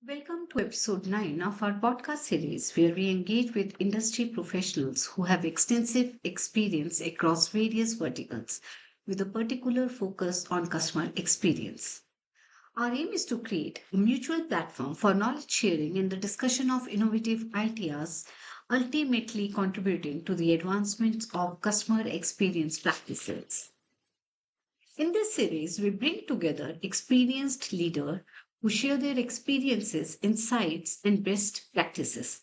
Welcome to episode 9 of our podcast series, where we engage with industry professionals who have extensive experience across various verticals with a particular focus on customer experience. Our aim is to create a mutual platform for knowledge sharing and the discussion of innovative ideas, ultimately contributing to the advancement of customer experience practices. In this series, we bring together experienced leaders who share their experiences, insights, and best practices.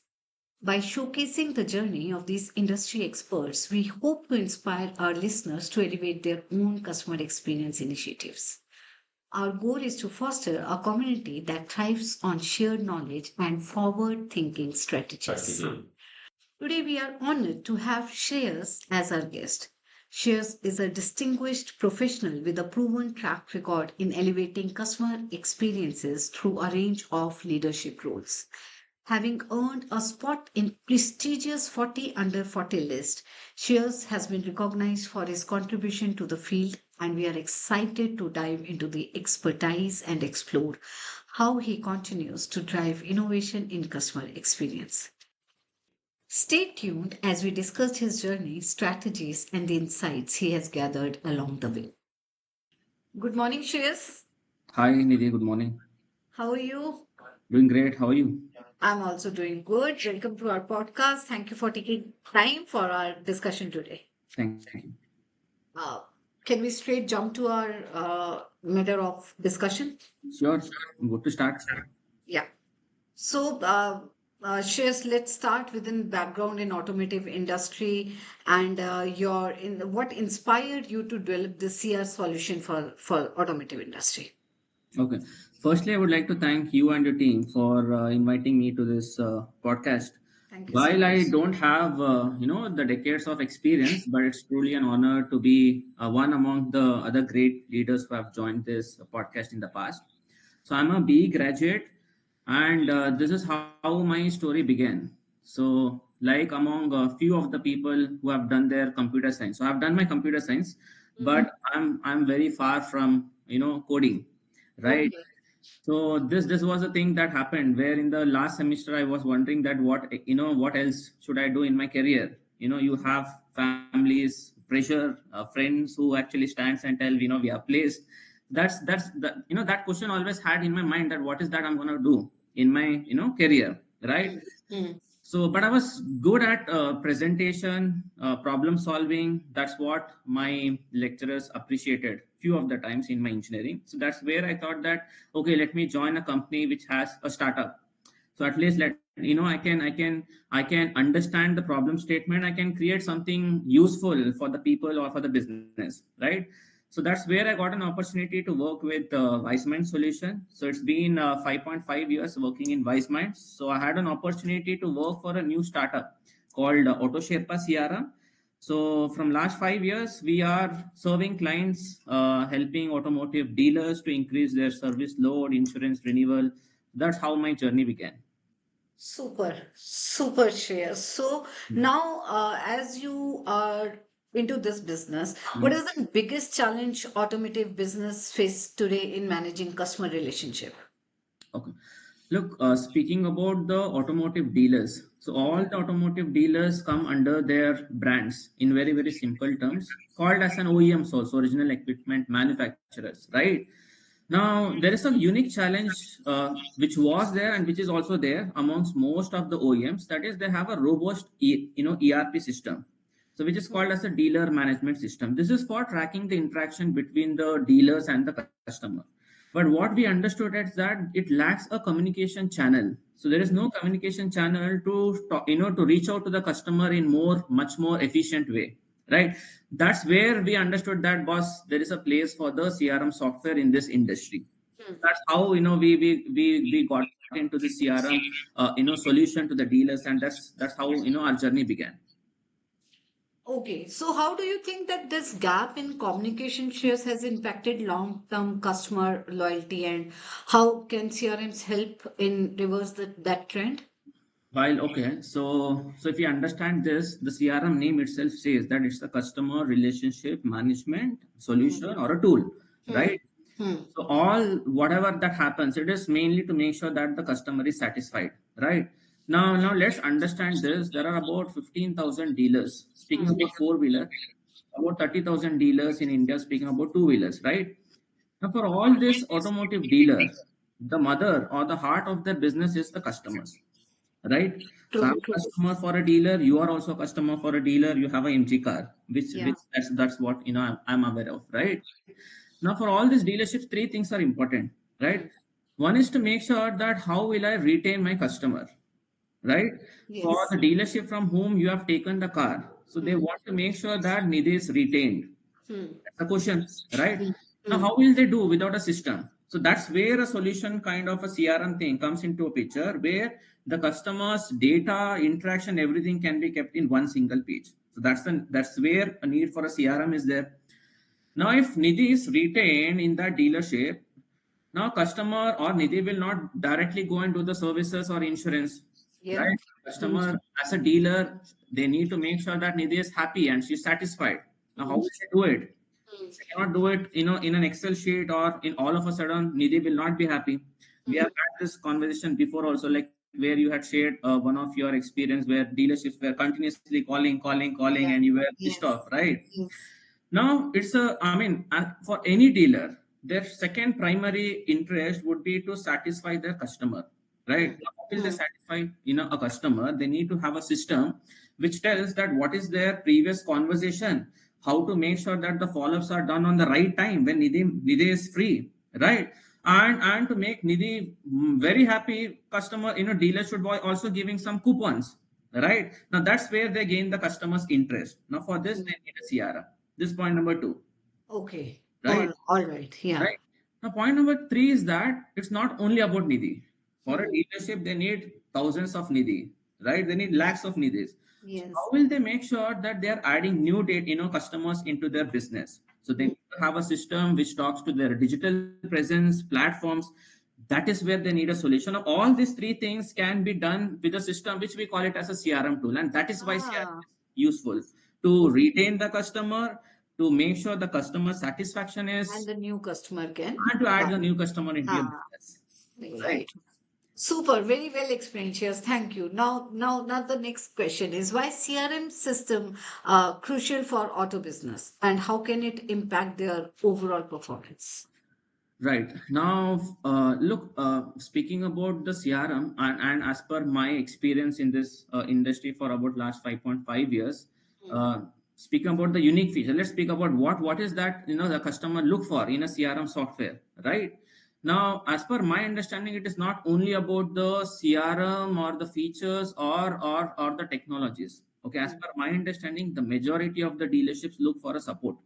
By showcasing the journey of these industry experts, we hope to inspire our listeners to elevate their own customer experience initiatives. Our goal is to foster a community that thrives on shared knowledge and forward thinking strategies. Today, we are honored to have Shreyas as our guest. Shreyas is a distinguished professional with a proven track record in elevating customer experiences through a range of leadership roles. Having earned a spot in prestigious 40 under 40 list, Shreyas has been recognized for his contribution to the field, and we are excited to dive into the expertise and explore how he continues to drive innovation in customer experience. Stay tuned as we discuss his journey, strategies, and the insights he has gathered along the way. Good morning, Shreyas. Hi, Nidhi. Good morning. How are you? Doing great. How are you? I'm also doing good. Welcome to our podcast. Thank you for taking time for our discussion today. Thank you. Uh, can we straight jump to our matter of discussion? Sure. Good to start. Yeah. So, Shreyas, let's start within background in automotive industry and your in what inspired you to develop the CR solution for automotive industry. Okay. Firstly, I would like to thank you and your team for inviting me to this podcast. Thank you so While much. I don't have, the decades of experience, but it's truly an honor to be one among the other great leaders who have joined this podcast in the past. So I'm a BE graduate, and this is how my story began. So, like among a few of the people who have done their computer science, so I've done my computer science, Mhm. but I'm very far from coding, right? Okay. So this was a thing that happened where in the last semester I was wondering that what else should I do in my career. You have families, pressure, friends who actually stands and tell we are placed. That question always had in my mind that what is that I'm gonna do in my career, right? Mm. Mm. So, but I was good at presentation, problem solving. That's what my lecturers appreciated few of the times in my engineering. So that's where I thought that, okay, let me join a company which has a startup. So at least I can understand the problem statement. I can create something useful for the people or for the business, right? So that's where I got an opportunity to work with Weissmind solution. So it's been 5.5 years working in Weissmind. So I had an opportunity to work for a new startup called AUTOSherpa CRM. So from last 5 years, we are serving clients, helping automotive dealers to increase their service load, insurance renewal. That's how my journey began. Super, super, Shreyas. So now, as you are into this business, what Mhm. is the biggest challenge automotive business face today in managing customer relationship? Okay. Look, speaking about the automotive dealers, so all the automotive dealers come under their brands in very, very simple terms, called as an OEMs also, original equipment manufacturers, right? Now, there is a unique challenge which was there and which is also there amongst most of the OEMs. That is, they have a robust, ERP system, so which is called as a dealer management system. This is for tracking the interaction between the dealers and the customer. But what we understood is that it lacks a communication channel. So there is no communication channel to to reach out to the customer in much more efficient way, right? That's where we understood that, boss, there is a place for the CRM software in this industry. That's how we got into the CRM solution to the dealers, and that's how our journey began. Okay, so how do you think that this gap in communication shares has impacted long-term customer loyalty, and how can CRMs help in reverse that trend? While okay, so if you understand this, the CRM name itself says that it's a customer relationship management Hmm. solution or a tool, Hmm. right? Hmm. So all whatever that happens, it is mainly to make sure that the customer is satisfied, right? Now let's understand this. There are about 15,000 dealers. Speaking Hmm. about four-wheeler, about 30,000 dealers in India. Speaking about two-wheelers, right? Now for all this automotive dealer, the mother or the heart of their business is the customers, right? So I'm True. a customer for a dealer. You are also a customer for a dealer. You have a MG car, Yeah. which that's what I'm aware of, right? Now for all these dealerships, three things are important, right? Hmm. One is to make sure that how will I retain my customer, right? For Yes. the dealership from whom you have taken the car, so they Hmm. want to make sure that Nidhi is retained. Hmm. That's the question, right? Hmm. Now, Hmm. how will they do without a system? So that's where a solution kind of a CRM thing comes into a picture where the customer's data, interaction, everything can be kept in one single page. So that's where a need for a CRM is there. Now, if Nidhi is retained in that dealership, now customer or Nidhi will not directly go and do the services or insurance, Yeah. right? Hmm. Customer as a dealer, they need to make sure that Nidhi is happy and she's satisfied. Now, how Hmm. will she do it? Hmm. They cannot do it, in an Excel sheet or in all of a sudden Nidhi will not be happy. We have Hmm. had this conversation before also, like where you had shared one of your experience where dealerships were continuously calling, Yeah. and you were pissed Yes. off, right? Yes. Now it's I mean, for any dealer, their second primary interest would be to satisfy their customer, right? Hmm. Now, how will they Hmm. satisfy, a customer? They need to have a system which tells that what is their previous conversation, how to make sure that the follow-ups are done on the right time when Nidhi is free, right? And to make Nidhi very happy, customer, dealer should be also giving some coupons, right? Now that's where they gain the customer's interest. Now for this, Hmm. they need a CRM. This point number two, Okay. right? All right. Yeah. Right. Now, point number three is that it's not only about Nidhi. For a Hmm. dealership, they need thousands of Nidhi, right? They need lakhs of Nidhis. So how Yes. will they make sure that they are adding new data, customers into their business? So they Hmm. need to have a system which talks to their digital presence, platforms. That is where they need a solution. Now, all these three things can be done with a system which we call it as a CRM tool, and that is why CRM Ah. is useful to Okay. retain the customer, to make sure the customer satisfaction And is, the new customer can and to add the come. new customer into your Ah. business, right? Right. Super, very well explained, Cheers. Thank you. Now, the next question is why CRM system crucial for auto business and how can it impact their overall performance? Right. Now, look, speaking about the CRM, and as per my experience in this industry for about last 5.5 years, Hmm. uh, speaking about the unique feature, let's speak about what is that, the customer look for in a CRM software, right? Now, as per my understanding, it is not only about the CRM or the features or the technologies. Okay, as Hmm. per my understanding, the majority of the dealerships look for a support,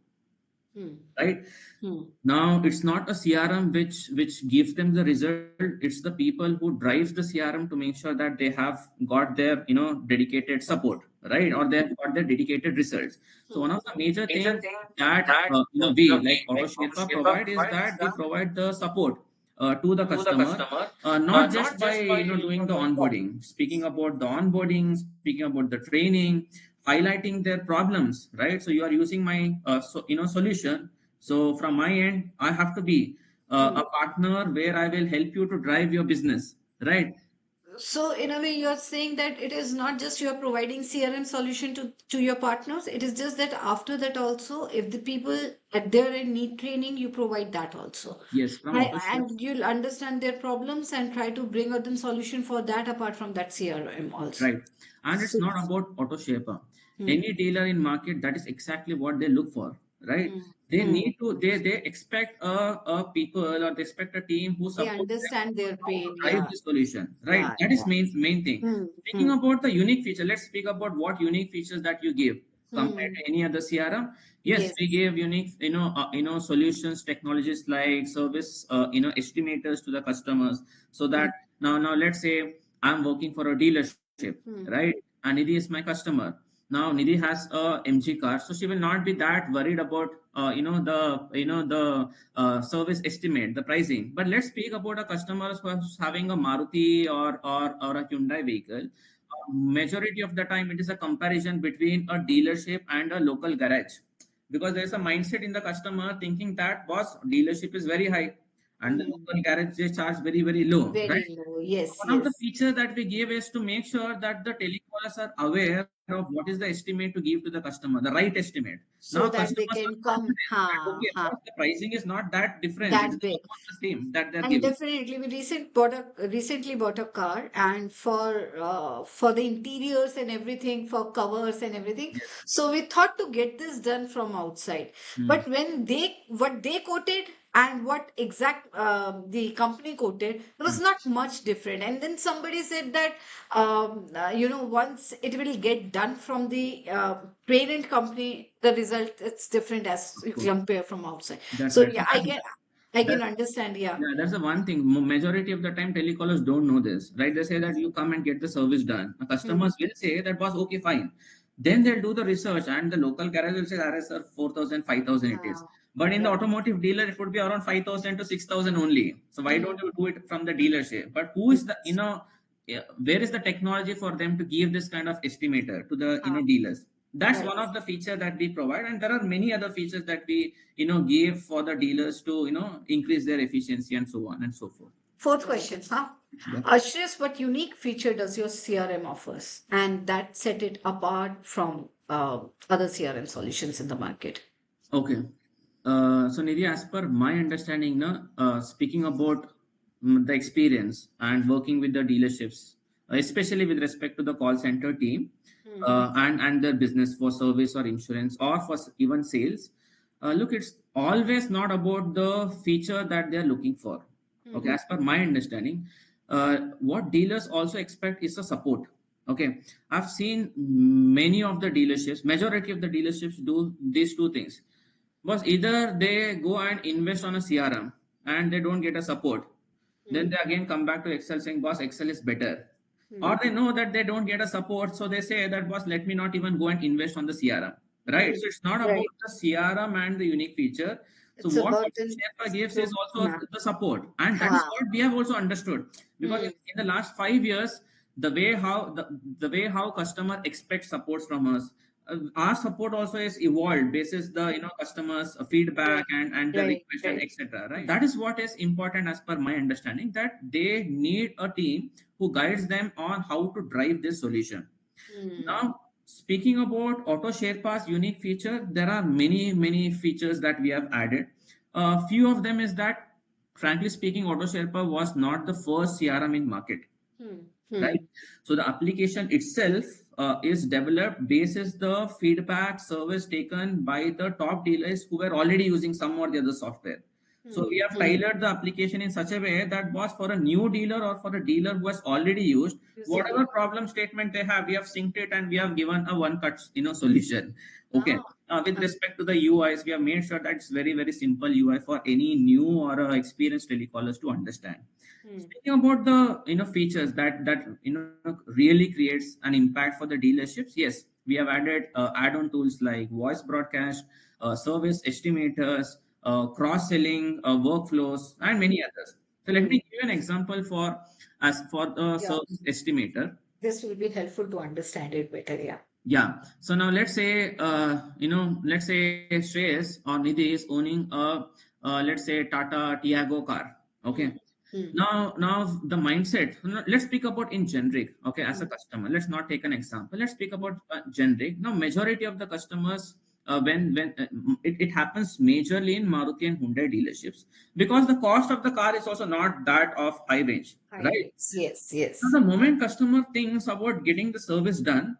Hmm. right? Hmm. Now it's not a CRM which gives them the result. It's the people who drives the CRM to make sure that they have got their dedicated support, right? Or they have got their dedicated results. So one Hmm. of the major Major thing thing that that we we like like AutoSherpa AutoSherpa provide is provides that we provide the support to the to the customer, customer, not not just by just by doing the doing onboarding, speaking about the onboarding, speaking about the training, highlighting their problems, right? So you are using my solution. So from my end, I have to be Hmm. a partner where I will help you to drive your business, right? So in a way, you're saying that it is not just you're providing CRM solution to your partners. It is just that after that also, if the people at their end need training, you provide that also. Yes, from Right? AutoShare, And you'll understand their problems and try to bring out them solution for that apart from that CRM also. right? And it's So, not about AutoShaper. hmm, Any dealer in market, that is exactly what they look for, right? hmm, They hmm. need to they expect a people, or they expect a team who They supports them understand their how to pain. drive Yeah, the solution, right? yeah, That is yeah. main thing. Hmm, Speaking hmm, about the unique feature, let's speak about what unique features that you give compared hmm. to any other CRM. Yes, Yes. we give unique, solutions, technologies like service, estimators to the customers, so Hmm, that now let's say I'm working for a dealership, hmm, right? And Nidhi is my customer. Now Nidhi has a MG car, so she will not be that worried about the service estimate, the pricing. But let's speak about a customer who's having a Maruti or a Hyundai vehicle. Majority of the time, it is a comparison between a dealership and a local garage. because there's a mindset in the customer thinking that boss dealership is very high and the Hmm. local garage they charge very very low, right? Very low. Yes, One of the yes. features that we give is to make sure that the telecallers are aware of what is the estimate to give to the customer, the right estimate. Now So that they customers are can come, confident that okay, boss, the pricing is not that difference; it is that big. almost the same that they're And giving. definitely, we recently bought a car, and for the interiors and everything, for covers and everything. Yes. So we thought to get this done from outside. Hmm. But when what they quoted and what exact the company quoted, there was Hmm. not much different. And then somebody said that once it will get done from the parent company, the result it's different as Of you course. compare from outside. That's So right. yeah, I can understand. Yeah. Yeah, that's the one thing. Majority of the time, telecallers don't know this, right? They say that you come and get the service done. The Hmm. customers will say that was okay, fine. Then they'll do the research, and the local garage will say, "Arey, sir, 4,000, 5,000 it is." Yeah. But in the Yeah. automotive dealer, it would be around 5,000 to 6,000 only. So why Hmm. don't you do it from the dealership? But who is the, yeah, where is the technology for them to give this kind of estimator to the, Ah, dealers? That's right. one of the feature that we provide, and there are many other features that we give for the dealers to increase their efficiency and so on and so forth. Fourth question, huh? Yeah. Ashreyas, what unique feature does your CRM offers, and that set it apart from other CRM solutions in the market? Okay. So Nidhi, as per my understanding, speaking about the experience and working with the dealerships, especially with respect to the call center team, Hmm. and their business for service or insurance or for even sales, look, it's always not about the feature that they are looking for. Okay, Hmm. as per my understanding, what dealers also expect is a support. Okay, I've seen many of the dealerships, majority of the dealerships do these two things. Because either they go and invest on a CRM and they don't get a support, then Hmm. they again come back to Excel saying, boss, Excel is better. Hmm. Or they know that they don't get a support, so they say that, boss, let me not even go and invest on the CRM. Right? Hmm. So it's not about Right. the CRM and the unique feature. So It's what about an AutoSherpa gives is so also nah. the support, and that is Ha. what we have also understood. Because Hmm. in the last 5 years, the way how customer expect supports from us, our support also is evolved basis the customers feedback and the Right. request and Right. etc, right? That is what is important as per my understanding, that they need a team who guides them on how to drive this solution. Hmm. Now, speaking about AutoSherpa's unique feature, there are many features that we have added. A few of them is that, frankly speaking, AutoSherpa was not the first CRM in market, Hmm. right? Hmm. So the application itself is developed basis the feedback service taken by the top dealers who were already using some or the other software. So Hmm. we have Hmm. tailored the application in such a way that was for a new dealer or for a dealer who has already used, Using whatever it. problem statement they have, we have synced it and we have given a one cut solution. Okay. Ah. With Ah. respect to the UIs, we have made sure that it's very simple UI for any new or experienced telecallers to understand. Hmm. Speaking about the features that really creates an impact for the dealerships, yes, we have added add-on tools like voice broadcast, service estimators, cross-selling workflows, and many others. So let Hmm. me give you an example for as for the Yeah. service estimator. This will be helpful to understand it better. Yeah. Yeah. So now let's say Shreyas or Nidhi is owning a let's say Tata Tiago car. Hmm. Okay. Hmm. Now the mindset. Let's speak about in generic. Okay, as a Hmm. customer, let's not take an example. Let's speak about generic. Now, majority of the customers. When it happens majorly in Maruti and Hyundai dealerships, because the cost of the car is also not that of high range, High right? rates. Yes. Now, Yes. the moment customer thinks about getting the service done,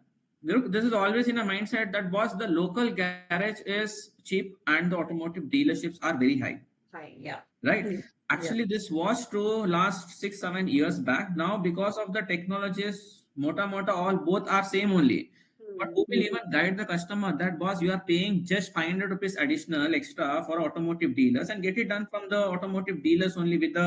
look, this is always in a mindset that was the local garage is cheap and the automotive dealerships are very high, Fine. Yeah. right? Hmm. Yeah. Actually, this was true last 6 7 years back. Now, because of the technologies, mota all both are same only. But Hmm. who will Hmm. even guide the customer that boss, you are paying just 500 rupees additional extra for automotive dealers and get it done from the automotive dealers only with the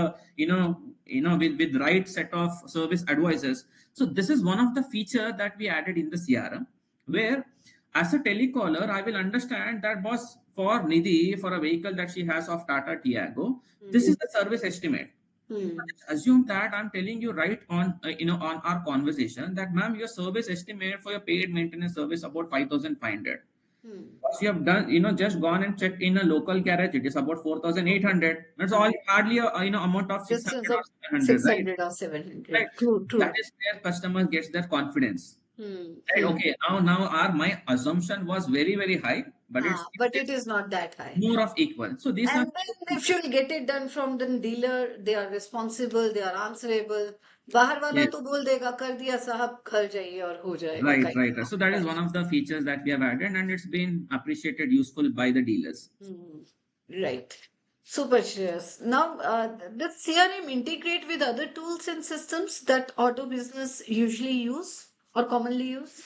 with right set of service advisors. So this is one of the feature that we added in the CRM, where as a telecaller, I will understand that boss, for Nidhi, for a vehicle that she has of Tata Tiago, this Hmm. is the service estimate. Hmm. Let's assume that I'm telling you right on on our conversation that ma'am, your service estimate for your paid maintenance service about 5,500. Hmm. Once you have done, just gone and checked in a local garage, it is about 4,800. That's all, hardly a amount of This 600 is or of 700, right? 600 or 700. Right. True, That true. is where customer gets their confidence. Hmm. Right. Hmm. Okay. Now our my assumption was very, very high, but Ah, but it it's is not that high. more of equal. So these are And then if you'll get it done from the dealer, they are responsible, they are answerable. बाहर वाला yes. तो बोल देगा कर दिया साहब घर जाइए और हो जाएगा Right, kind right, right. So that of. is one of the features that we have added, and it's been appreciated, useful by the dealers. Hmm. Right. Super, Shreyas. Now, does CRM integrate with other tools and systems that auto business usually use or commonly use?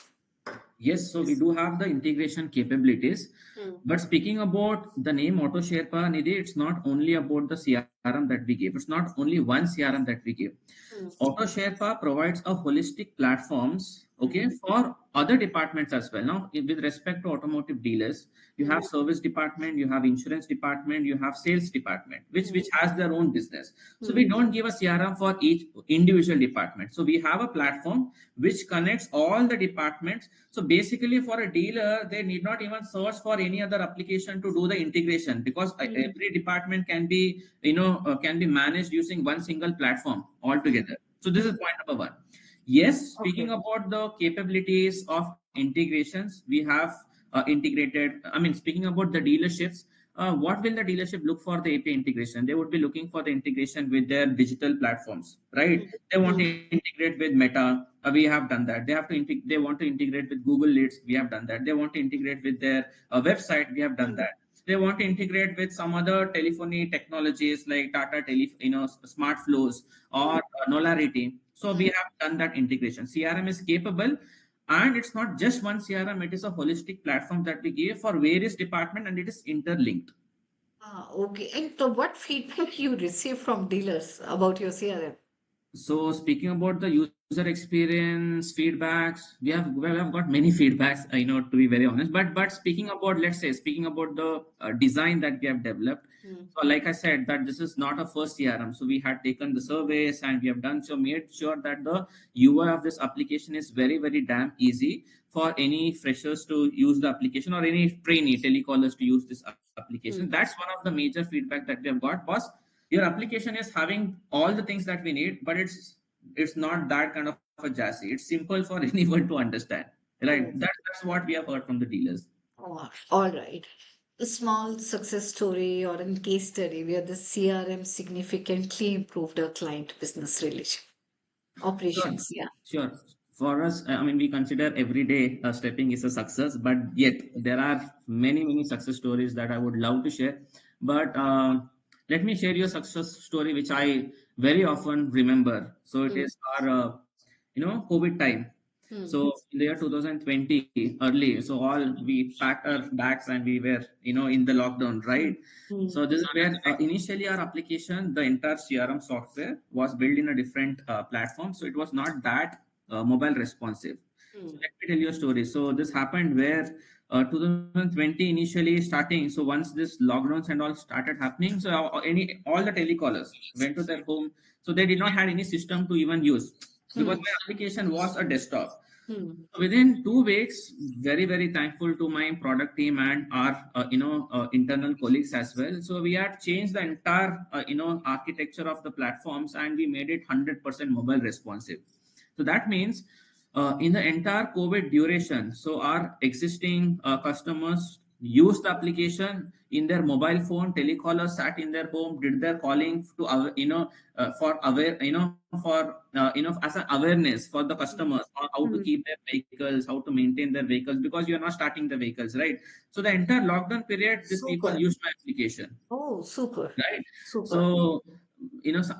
Yes, so we do have the integration capabilities. Hmm. But speaking about the name AutoSherpa, Nidhi, it's not only about the CRM that we give. It's not only one CRM that we give. Hmm. AutoSherpa provides a holistic platforms, Hmm. okay, for other departments as well. Now, with respect to automotive dealers, you Hmm. have service department, you have insurance department, you have sales department, which Hmm. has their own business. So Hmm. we don't give a CRM for each individual department. So we have a platform which connects all the departments. So basically, for a dealer, they need not even search for any other application to do the integration, because Hmm. every department can be can be managed using one single platform Hmm. altogether. So this is Hmm. point number one. Yes, speaking Okay. about the capabilities of integrations, we have integrated. I mean, speaking about the dealerships, what will the dealership look for the API integration? They would be looking for the integration with their digital platforms, Hmm. right? They want Hmm. to integrate with Meta. We have done that. They want to integrate with Google Leads. We have done that. They want to integrate with their website. We have done Hmm. that. They want to integrate with some other telephony technologies like Tata Smart Flows or Hmm. Nolarity. So we Hmm. have done that integration. CRM is capable, and it's not just one CRM. It is a holistic platform that we give for various departments, and it is interlinked. Ah, okay. And so what feedback you receive from dealers about your CRM? So speaking about the user experience feedbacks, we have got many feedbacks. I know, to be very honest. But speaking about, let's say, speaking about the design that we have developed. Hmm. So like I said, that this is not a first CRM. So we had taken the surveys and we have done so made sure that the UI of this application is very very damn easy for any freshers to use the application or any trainee telecallers to use this application. Hmm. That's one of the major feedback that we have got. Boss, your application is having all the things that we need, but it's not that kind of a chassis. It's simple for anyone to understand, right? Oh, That's what we have heard from the dealers. oh, all right. A small success story or a case study where the CRM significantly improved a client business relation Sure, operations. Yeah. sure. For us, I mean, we consider every day stepping is a success, but yet there are many, many success stories that I would love to share. But let me share you a success story which I very often remember. So it Hmm. is our, COVID time. Hmm. So in the year 2020, early, so all we packed our bags and we were, in the lockdown, right? Hmm. So this is where initially our application, the entire CRM software was built in a different platform. So it was not that mobile responsive. So Hmm. let me tell you a story. So this happened where 2020 initially starting. So once this lockdowns and all started happening, so all the telecallers went to their home. So they did not had any system to even use, because Hmm. my application was a desktop. Hmm. Within 2 weeks, very very thankful to my product team and our internal colleagues as well. So we had changed the entire architecture of the platforms, and we made it 100% mobile responsive. So that means in the entire COVID duration, so our existing customers used the application in their mobile phone. Telecallers sat in their home, did their calling to for aware, as an awareness for the customers on how to Hmm. keep their vehicles, how to maintain their vehicles, because you are not starting the vehicles, right? So the entire lockdown period, these people Super. used my application, Oh, super. right? Super. So so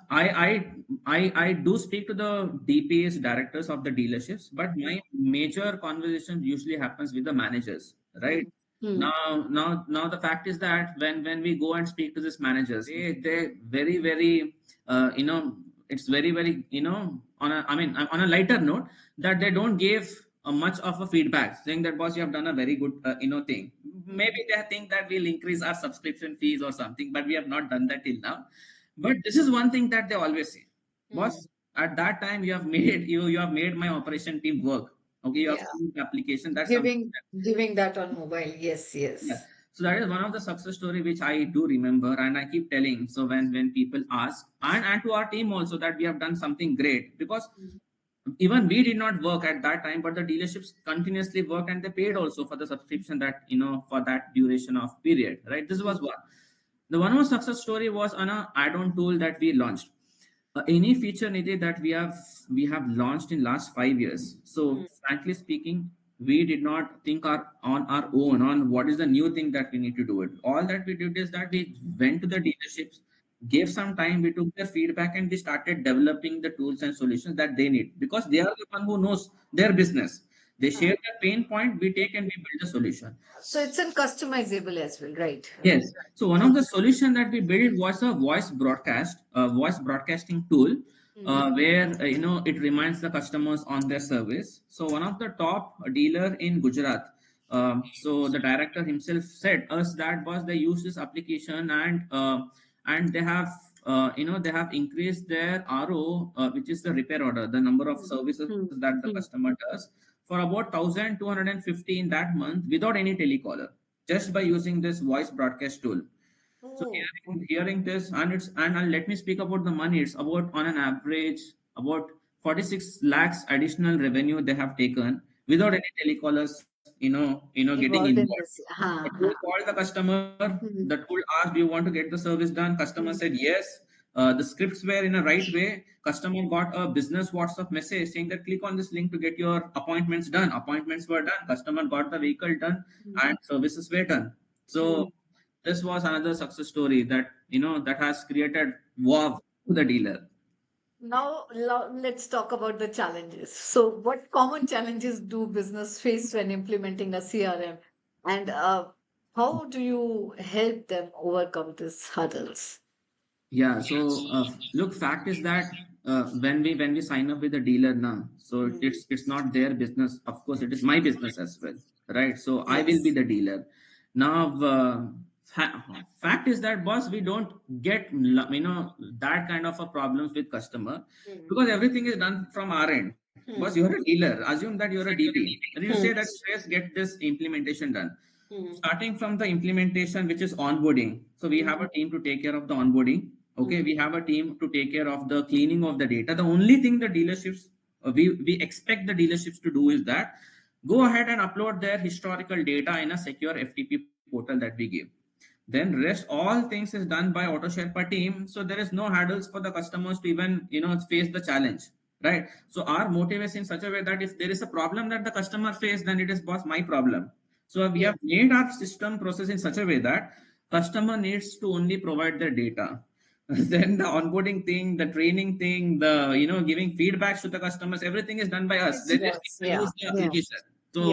I do speak to the DPs, directors of the dealerships, but my major conversation usually happens with the managers, right? Hmm. Hmm. Now the fact is that when we go and speak to these managers, they very very it's very very on a, I mean, on a lighter note, that they don't give much of a feedback saying that, boss, you have done a very good thing. Maybe they think that we'll increase our subscription fees or something, but we have not done that till now. But this is one thing that they always say, Hmm. boss, at that time you have made my operation team work. Okay, you have Yeah. to use the application. That's something. Giving that on mobile. Yes, Yeah. yes. So that is one of the success story which I do remember, and I keep telling. So when people ask, and to our team also, that we have done something great, because even we did not work at that time, but the dealerships continuously worked, and they paid also for the subscription, that for that duration of period, right? This was one. The one more success story was on a add-on tool that we launched. Any feature, Nidhi, that we have launched in last 5 years. So frankly speaking, we did not think on our own on what is the new thing that we need to do it. All that we did is that we went to the dealerships, gave some time, we took their feedback, and we started developing the tools and solutions that they need, because they are the one who knows their business. They share the pain point, we take and we build a solution. So it's in customizable as well, right? Yes. So one of the solution that we built was a voice broadcasting tool, where it reminds the customers on their service. So one of the top dealer in Gujarat, so the director himself said us that was they use this application, and they have increased their RO, which is the repair order, the number of services Hmm. that the Hmm. customer does, for about 1,250 in that month without any telecaller, just by using this voice broadcast tool. So Oh, hearing this, and let me speak about the money. It's about on an average about 46 lakhs additional revenue they have taken without any telecallers, getting involved involved. in this. The Ha, tool ha. called the customer. The Hmm. tool asked, "Do you want to get the service done?" Customer Hmm. said yes. The scripts were in a right way. Customer got a business WhatsApp message saying that click on this link to get your appointments done. Appointments were done. Customer got the vehicle done, and services were done. So Hmm. this was another success story that has created wow to the dealer. Now, let's talk about the challenges. So, what common challenges do business face when implementing a CRM, and how do you help them overcome these hurdles? Yeah. So look, fact is that when we sign up with a dealer now, so Mm. it's not their business. Of course, it is my business as well, right? So I will be Yes. the dealer. Now, fact is that, boss, we don't get that kind of a problems with customer, Mm. because everything is done from our end. Boss, Hmm. you're a dealer. Assume that you're a DP, and you say Hmm. that Shreyas, get this implementation done. Hmm. Starting from the implementation, which is onboarding. So we have Hmm. a team to take care of the onboarding. Okay, Hmm. we have a team to take care of the cleaning of the data. The only thing the dealerships, we expect the dealerships to do is that go ahead and upload their historical data in a secure FTP portal that we give. Then rest all things is done by AUTOSherpa team. So there is no hurdles for the customers to even face the challenge, right? So our motive is in such a way that if there is a problem that the customer face, then it is, boss, my problem. So we Yeah. have made our system process in such a way that customer needs to only provide their data. Then the onboarding thing, the training thing, the giving feedbacks to the customers, everything is done by us. It's They just yours. need to Yeah. use the Yeah. application.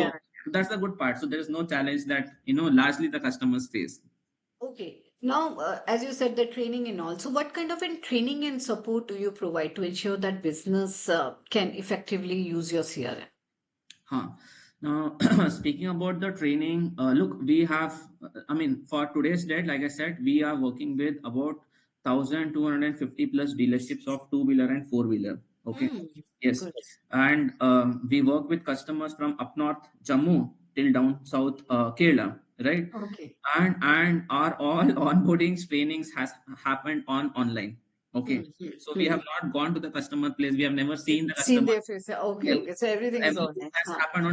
Yeah. So that's the good part. So there is no challenge that largely the customers face. Okay. Now, as you said, the training and all. So, what kind of training and support do you provide to ensure that business can effectively use your CRM? Huh. Now, speaking about the training, look, we have, I mean, for today's date, like I said, we are working with about 1,250 plus dealerships of two-wheeler and four-wheeler. Okay. Hmm. Yes. Good. And we work with customers from up north, Jammu, till down south, Kerala, right? Okay. And our all onboarding trainings has happened on online. Hmm. Okay. Hmm. So we Hmm. have not gone to the customer place. We have never seen the Seen customer. their face. Okay. Yes. Okay. So, everything is Everything online. has Huh. happened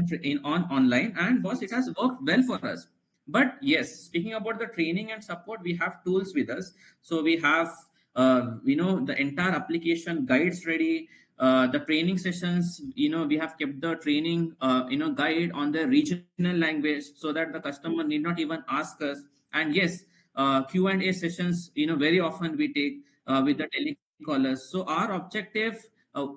on online, and boss, it has worked well for us. But yes, speaking about the training and support, we have tools with us. So we have the entire application guides ready. The training sessions, we have kept the training guide on the regional language, so that the customer need not even ask us. And yes, Q&A sessions, very often we take with the telecallers. So our objective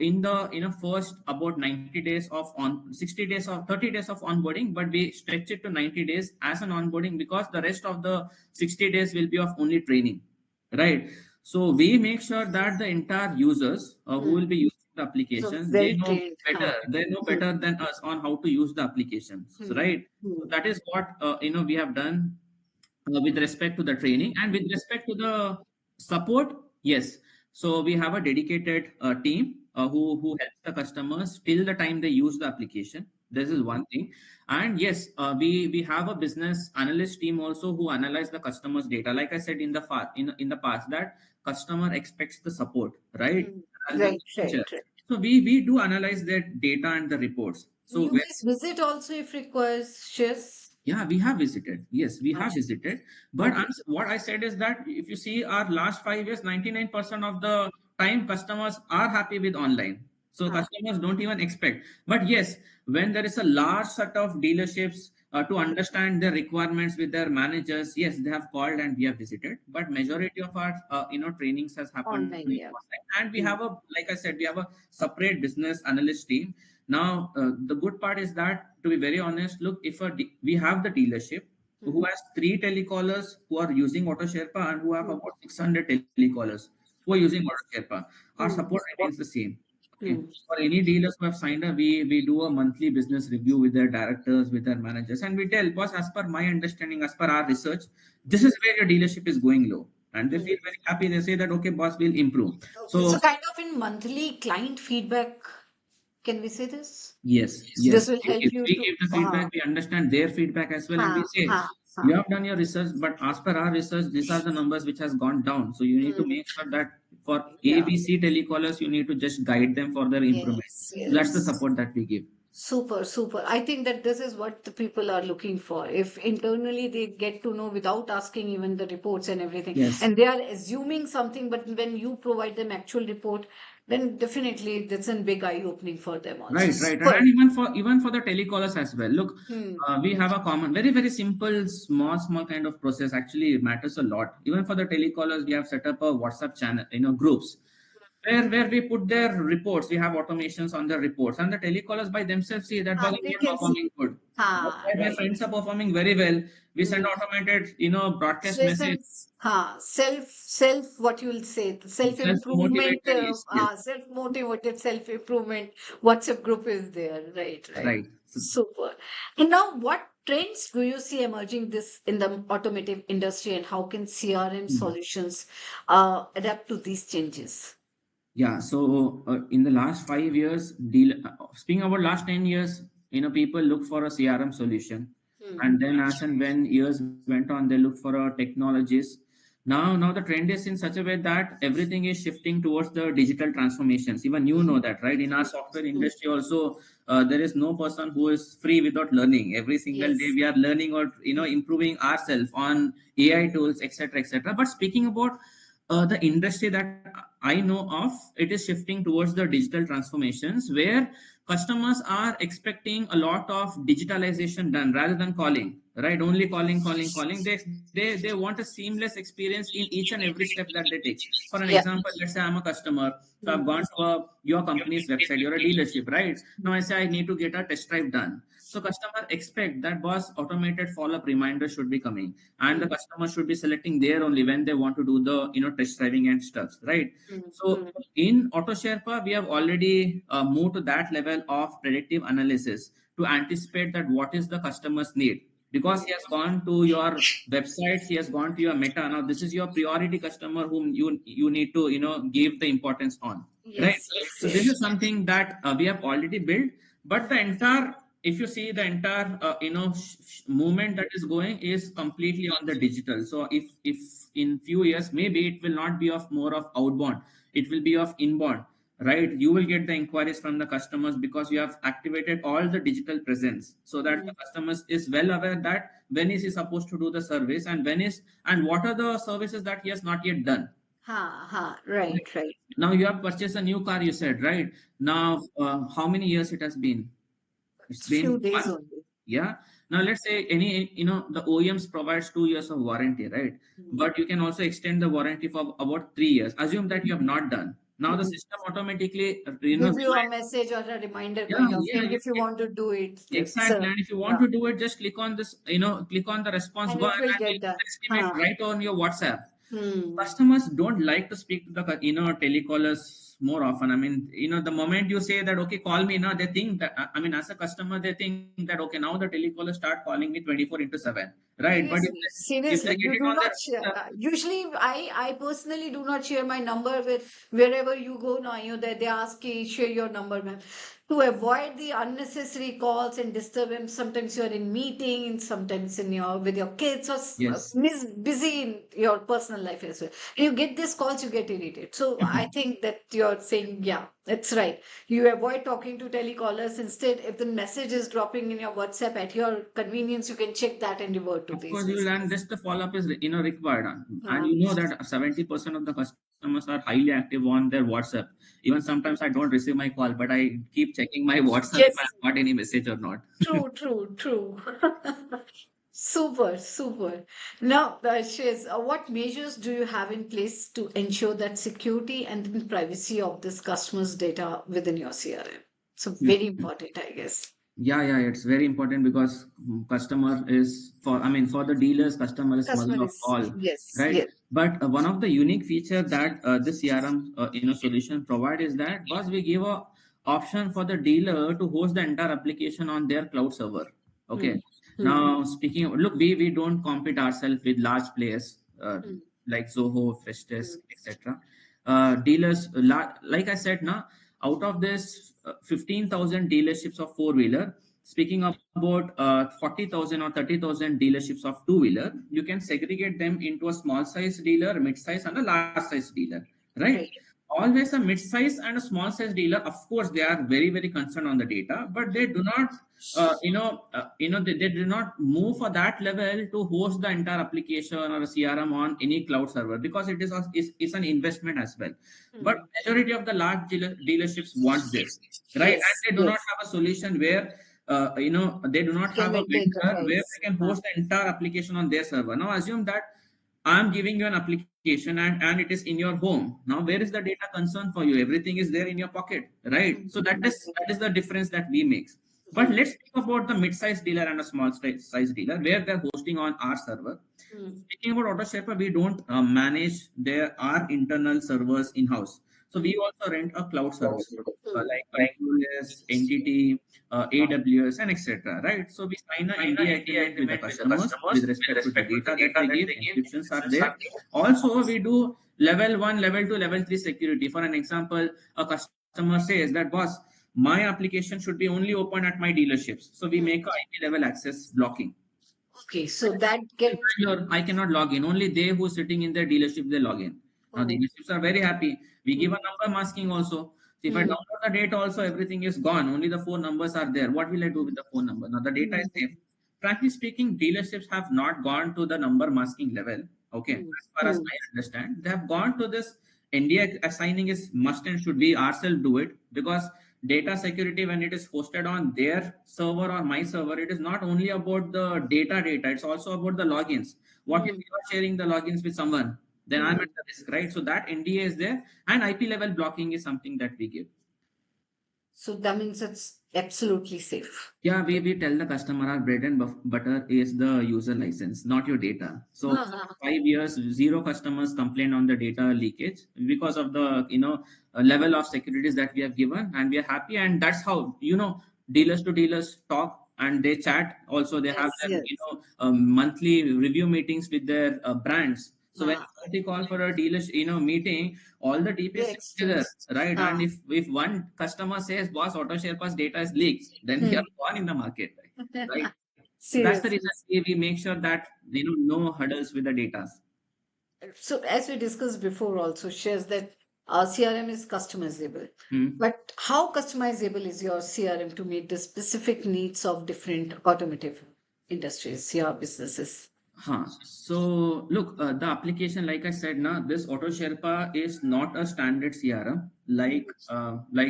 in the first about 90 days of on 60 days or 30 days of onboarding, but we stretch it to 90 days as an onboarding, because the rest of the 60 days will be of only training, right? So we make sure that the entire users who Hmm. will be using the So, application, they well know trained. better, Huh. Hmm. than us on how to use the applications, Hmm. right? So Hmm. that is what we have done with respect to the training. And with respect to the support, yes, so we have a dedicated team who helps the customers till the time they use the application. This is one thing. And yes, we have a business analyst team also who analyze the customer's data. Like I said in the past, that customer expects the support, right, Hmm. rather than Right, the right, feature. right. So we do analyze their data and the reports. So You when guys visit also if requires shares? yeah, we have visited. Yes, we have Acha. visited. But Okay. what I said is that if you see our last 5 years, 99% of the time customers are happy with online. So Ah. customers don't even expect. But yes, when there is a large set of dealerships to understand their requirements with their managers, yes, they have called and we have visited. But majority of our trainings has happened Online, online, yeah. and we Hmm. have a, like I said, we have a separate business analyst team. Now, the good part is that, to be very honest, look, if we have the dealership who Hmm. has three telecallers who are using AutoSherpa and who have Hmm. about 600 telecallers who are using AutoSherpa, our Hmm. support remains the same. Okay. Hmm. For any dealers who have signed up, we do a monthly business review with their directors, with their managers, and we tell, boss, as per my understanding, as per our research, this is where your dealership is going low. And they Hmm. feel very happy. They say that, okay, boss, will improve. Okay, so So kind of in monthly client feedback, can we say this? yes, This yes. will help If you we to, give the feedback, we understand their feedback as well, and we say, ha, you ha. have done your research, but as per our research, these are the numbers which has gone down. So you need to Hmm. make sure that for Yeah. ABC telecallers, you need to just guide them for their improvement. Yes, So that's the yes. support that we give. Super, super. I think that this is what the people are looking for. If internally they get to know without asking even the reports and everything, Yes. and they are assuming something, but when you provide them actual report, then definitely that's a big eye-opening for them also. Right, right, and Super. even for the telecallers as well. Look, Hmm. we have a common, very very simple, small kind of process. Actually, it matters a lot. Even for the telecallers, we have set up a WhatsApp channel, groups where we put their reports. We have automations on the reports, and the telecallers by themselves see that, Ah, well, they we are can see. performing good. Ah, My right. friends are performing very well. We send Hmm. automated, So broadcast it's message. self, what you will say, self Self improvement, motivated, yes, yes, self motivated, self improvement. WhatsApp group is there, right, right. right. So Super. And now, what trends do you see emerging this in the automotive industry, and how can CRM solutions adapt to these changes? yeah, so in the last 5 years, speaking about last 10 years, people look for a CRM solution, Hmm. and then as and when years went on, they look for a technologies. Now the trend is in such a way that everything is shifting towards the digital transformations. Even you know that, right? In our software Hmm. industry, also there is no person who is free without learning. Every single day, Yes. we are learning or improving ourselves on AI tools, etc., etc. But speaking about the industry that I know of, it is shifting towards the digital transformations where customers are expecting a lot of digitalization done rather than calling, right? Only calling. They want a seamless experience in each and every step that they take. For an Yeah. example, let's say I'm a customer, so I've Hmm. gone to your company's website, you're a dealership, right? Now I say I need to get a test drive done. So customer expect that, boss, automated follow-up reminder should be coming, and the Hmm. customer should be selecting there only when they want to do the test driving and stuff, right? Hmm. So Hmm. in AutoSherpa, we have already moved to that level of predictive analysis to anticipate that what is the customer's need, because he has gone to your website, he has gone to your meta. Now this is your priority customer whom you need to give the importance on, right? Yes, yes, So this yes. is something that we have already built. But the entire, if you see the entire movement that is going is completely on the digital. So if in few years, maybe it will not be of more of outbound, it will be of inbound, right? You will get the inquiries from the customers because you have activated all the digital presence, so that Hmm. the customers is well aware that when is he supposed to do the service, and when is, and what are the services that he has not yet done. Ha, ha. Right, right. Now you have purchased a new car, you said, right? Now how many years it has been? It's It's few been days months. only. Yeah. Now let's say any, the OEMs provides 2 years of warranty, right? Hmm. But you can also extend the warranty for about 3 years. Assume that you have not done. Now the Hmm. system automatically, Give you a remind. message or a reminder Yeah, kind of yeah. thing if you want to do it. That's Exactly. And if you want yeah, to do it, just click on this, click on the response and one, it will and get you'll get done. the estimate Huh. right on your WhatsApp. Hmm. Customers don't like to speak to the telecallers more often. I mean, the moment you say that, okay, call me now, they think that, I mean, as a customer, they think that, okay, now the telecallers start calling me 24/7, right? But Seriously, if they seriously, get you it do on not share. their, Usually, I personally do not share my number with wherever you go now. They ask you share your number, ma'am, to avoid the unnecessary calls and disturbance. Sometimes you're in meetings, sometimes in your with your kids, or yes. busy in your personal life as well. You get these calls, you get irritated. So I think that you're saying, yeah, that's right. You avoid talking to telecallers. Instead, if the message is dropping in your WhatsApp at your convenience, you can check that and revert to Of these course, you will, and messages. just the follow up is required, and Uh, you know that 70% of the customers are highly active on their WhatsApp. Even sometimes I don't receive my call, but I keep checking my WhatsApp if I yes, have got any message or not. true, true, true. Super, super. Now, Shez, what measures do you have in place to ensure that security and the privacy of this customer's data within your CRM? So very important, I guess. Yeah, it's very important because customer is for, I mean, for the dealers, customer is mother Customer of is, all, yes, right? yes. But one of the unique feature that this CRM solution provide is that, boss, we give a option for the dealer to host the entire application on their cloud server. Hmm. Okay. Hmm. Now speaking of, look, we don't compete ourselves with large players Hmm. like Zoho, Freshdesk, Hmm. etc. Dealers, like I said, now out of this 15,000 dealerships of four-wheeler, speaking about 40,000 or 30,000 dealerships of two-wheeler, you can segregate them into a small size dealer, mid size, and a large size dealer, right? Right. Always a mid size and a small size dealer, of course, they are very, very concerned on the data, but they do not they do not move for that level to host the entire application or a CRM on any cloud server, because it is an investment as well. But Hmm. majority of the large dealerships wants this, right? And Yes, they do not yes. have a solution where they do not Can have a maintain the vendor where price. they can host the entire application on their server. Now assume that I'm giving you an application, and it is in your home. Now, where is the data concern for you? Everything is there in your pocket, right? Hmm. So that is the difference that we make. But Hmm. let's speak about the mid-size dealer and a small size dealer where they're hosting on our server. Hmm. Speaking about AutoSherpa, we don't manage our internal servers in-house. So we also rent a cloud service Hmm. like AWS, Entity, AWS, and etc. Right? So we sign an NDA agreement with the customers with respect to the data that they give. Encryptions are there. Also, we do level one, level two, level three security. For an example, a customer says that, boss, my application should be only open at my dealerships. So we Hmm. make a IP level access blocking. Okay, so that get. I cannot log in. Only they who sitting in their dealership, they log in. Now Oh. dealerships are very happy. We give Hmm. a number masking also. So if I Hmm. download the data also, everything is gone. Only the phone numbers are there. What will I do with the phone number? Now the data is safe. Hmm. Frankly speaking, dealerships have not gone to the number masking level. Okay, Hmm. as far as Hmm. I understand, they have gone to this NDA assigning is must and should be ourselves do it, because data security, when it is hosted on their server or my server, it is not only about the data, it's also about the logins. What if Hmm. you are sharing the logins with someone? Then I'm Hmm. at the risk, right? So that NDA is there, and IP level blocking is something that we give. So that means it's absolutely safe. Yeah, we tell the customer our bread and butter is the user license, not your data. So Uh-huh. 5 years, zero customers complain on the data leakage because of the level of securities that we have given, and we are happy. And that's how dealers to dealers talk and they chat. Also, they have Yes, their yes. monthly review meetings with their brands. So when Ah, they call for a dealers meeting, all the they TPs sit exchange. together, right? And Ah. if one customer says, "Boss, AutoSherpa's data is leaked," then we are Hmm. gone in the market, right? So that's the Seriously. reason we make sure that no hurdles with the data. So as we discussed before also shares that our CRM is customizable. Hmm. But how customizable is your CRM to meet the specific needs of different automotive industries, your businesses? Huh. So look, the application, like I said, now this AutoSherpa is not a standard CRM like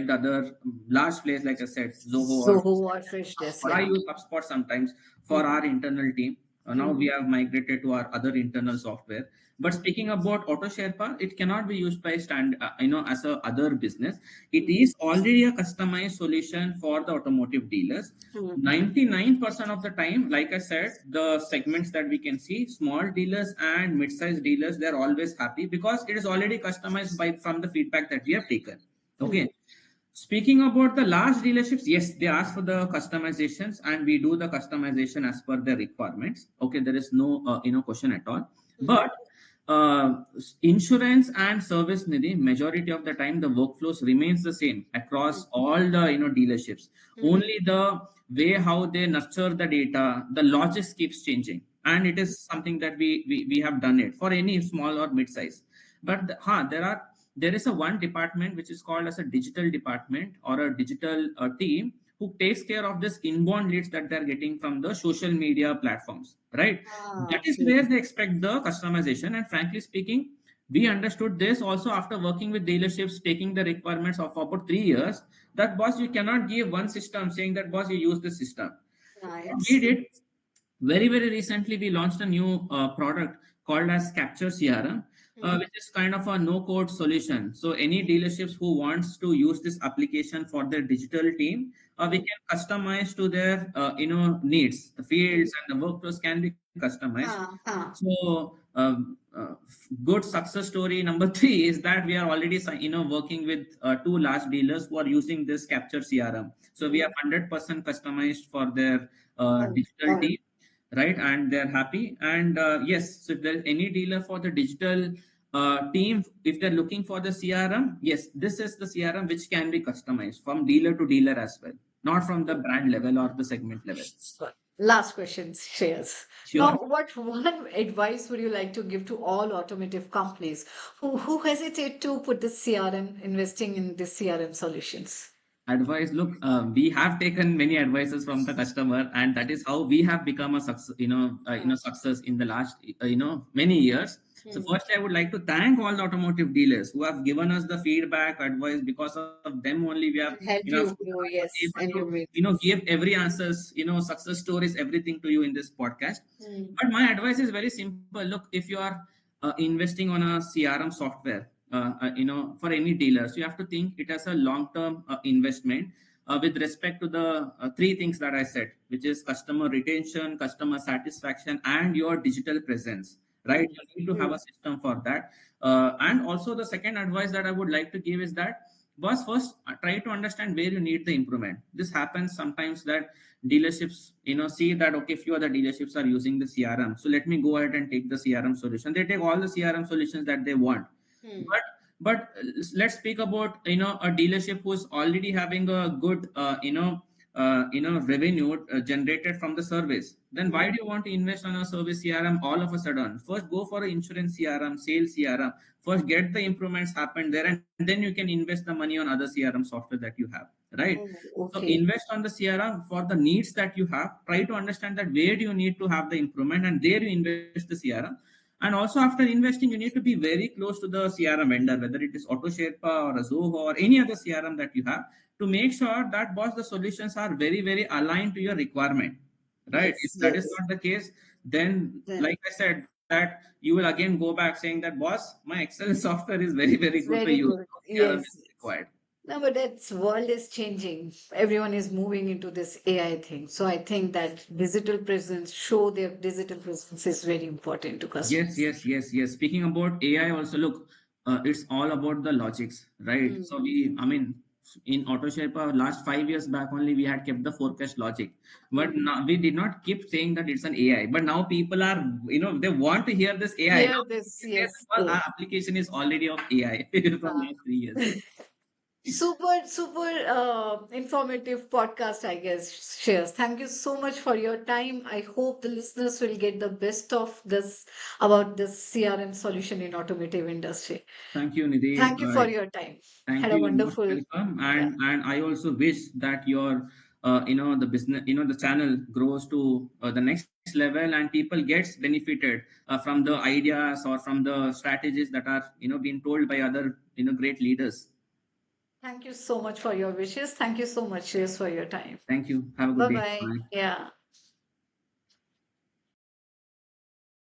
the other large players, like I said, Zoho or Zoho or Freshdesk, or I yeah. use HubSpot sometimes for Hmm. our internal team. Now we Hmm. have migrated to our other internal software. But Hmm. speaking about AutoSherpa, it cannot be used by as a other business. It Hmm. is already a customized solution for the automotive dealers. Hmm. 99% of the time, like I said, the segments that we can see, small dealers and mid-sized dealers, they're always happy because it is already customized by from the feedback that we have taken. Okay. Speaking about the large dealerships, yes, they ask for the customizations, and we do the customization as per their requirements. Okay, there is no question at all. But insurance and service nidhi, majority of the time the workflows remains the same across all the dealerships. Only the way how they nurture the data, the logics keeps changing, and it is something that we have done it for any small or mid size. But there is a one department which is called as a digital department or a digital team who takes care of this inbound leads that they're getting from the social media platforms, right? That is Yes. where they expect the customization. And frankly speaking, we understood this also after working with dealerships, taking the requirements of about 3 years. That boss, you cannot give one system saying that boss, you use this system. What we Right. did very recently, we launched a new product called as Capture CRM, which is kind of a no code solution. So any dealerships who wants to use this application for their digital team, we can customize to their needs. The fields and the workflows can be customized. So good success story number three is that we are already working with two large dealers who are using this Capture CRM. So we are 100% customized for their digital team, right? And they're happy. And yes, so if there's any dealer for the digital team, if they're looking for the CRM, yes, this is the CRM which can be customized from dealer to dealer as well, not from the brand level or the segment level. Last question, Shreyas. Sure. Now, what one advice would you like to give to all automotive companies who hesitate to put the CRM, investing in the CRM solutions? Advice, look, we have taken many advices from the customer, and that is how we have become a success, success in the last many years. So first I would like to thank all the automotive dealers who have given us the feedback, advice. Because of them only we have Help you grow, yes, able and to you will. give every answers, success stories, everything to you in this podcast. Mm. But my advice is very simple. Look, if you are investing on a CRM software, for any dealers, you have to think it as a long-term investment with respect to the three things that I said, which is customer retention, customer satisfaction, and your digital presence. Right? You need to have a system for that. And also, the second advice that I would like to give is that was first try to understand where you need the improvement. This happens sometimes that dealerships see that okay, few other dealerships are using the CRM, so let me go ahead and take the CRM solution. They take all the CRM solutions that they want. But let's speak about a dealership who's already having a good revenue generated from the service. Then why do you want to invest on a service CRM all of a sudden? First go for an insurance CRM, sales CRM. First get the improvements happen there, and then you can invest the money on other CRM software that you have, right? Oh, So okay. invest on the CRM for the needs that you have. Try to understand that where do you need to have the improvement, and there you invest the CRM. And also after investing, you need to be very close to the CRM vendor, whether it is AUTOSherpa or a Zoho or any other CRM that you have, to make sure that boss the solutions are very aligned to your requirement. Right? If Yes, that is yes. not the case, then Then like I said, that you will again go back saying that boss, my Excel software is very it's good to very use. good. No CRM is Yes. required. No, but that's world is changing. Everyone is moving into this AI thing. So I think that digital presence, show their digital presence is very important to customers. Yes. Speaking about AI, also look, it's all about the logics, right? Mm. So I mean, in AutoShaper, last 5 years back only, we had kept the forecast logic, but Mm. now we did not keep saying that it's an AI. But now people are, they want to hear this AI. Now Hear we this, can say yes. that, well, our application is already of AI from Uh, last 3 years. super informative podcast, I guess, Shares. Thank you so much for your time. I hope the listeners will get the best of this about this CRM solution in automotive industry. Thank you, Nidhi. Thank you for your time. Thank Had a you. You're most wonderful, welcome. yeah. And I also wish that your the business, the channel grows to the next level, and people gets benefited from the ideas or from the strategies that are being told by other great leaders. Thank you so much for your wishes. Thank you so much, Shares, for your time. Thank you. Have a good Bye day. bye. Bye. Yeah.